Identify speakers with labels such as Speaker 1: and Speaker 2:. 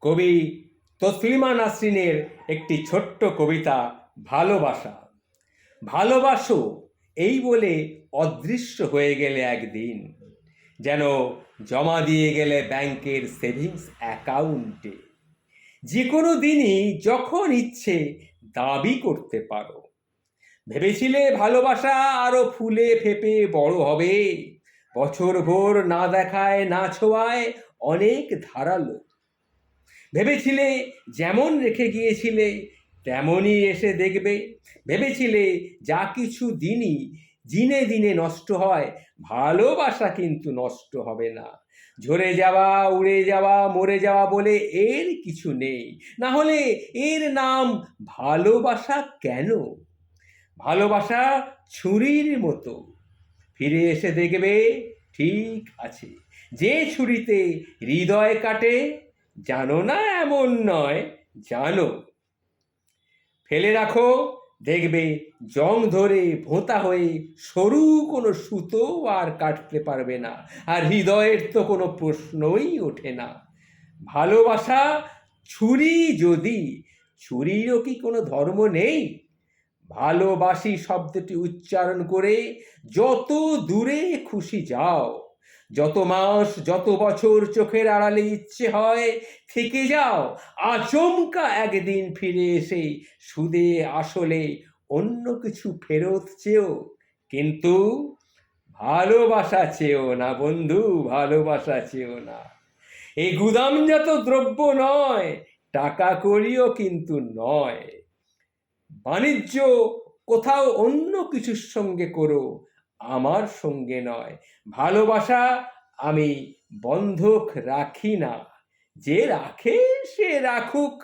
Speaker 1: কবি তসলিমা নাসরিনের একটি ছোট্ট কবিতা, ভালোবাসা। ভালোবাসো এই বলে অদৃশ্য হয়ে গেলে একদিন, যেন জমা দিয়ে গেলে ব্যাংকের সেভিংস অ্যাকাউন্টে। যে কোনো দিনই যখন ইচ্ছে দাবি করতে পারো। ভেবেছিলে ভালোবাসা আরো ফুলে ফেপে বড় হবে, বছর ভোর না দেখায় না ছোঁয়ায় অনেক ধারালো। ভেবেছিলে যেমন রেখে গিয়েছিলে তেমনই এসে দেখবে। ভেবেছিলে যা কিছু দিনই দিনে দিনে নষ্ট হয়, ভালোবাসা কিন্তু নষ্ট হবে না। ঝরে যাওয়া, উড়ে যাওয়া, মরে যাওয়া বলে এর কিছু নেই। না হলে এর নাম ভালোবাসা কেন? ভালোবাসা ছুরির মতো, ফিরে এসে দেখবে ঠিক আছে। যে ছুরিতে হৃদয় কাটে, জানো না এমন নয়, জানো। ফেলে রাখো, দেখবে জং ধরে ভোঁতা হয়ে সরু কোনো সুতো আর কাটতে পারবে না। আর হৃদয়ের তো কোনো প্রশ্নই ওঠে না। ভালোবাসা ছুরি যদি, ছুরিরও কি কোনো ধর্ম নেই? ভালোবাসি শব্দটি উচ্চারণ করে যত দূরে খুশি যাও, যত মাস যত বছর চোখের আড়ালে ইচ্ছে হয় থেকে যাও, আচমকা একদিন ফিরে এসে সুদে আসলে অন্য কিছু ফেরত চেও। কিন্তু ভালোবাসা চেও না বন্ধু, ভালোবাসা চেও না। এই গুদামজাত দ্রব্য নয়, টাকা কড়িও কিন্তু নয়। বাণিজ্য কোথাও অন্য কিছুর সঙ্গে করো, আমার সঙ্গে নয়। ভালোবাসা আমি বন্ধক রাখি না, যে রাখে সে রাখুক।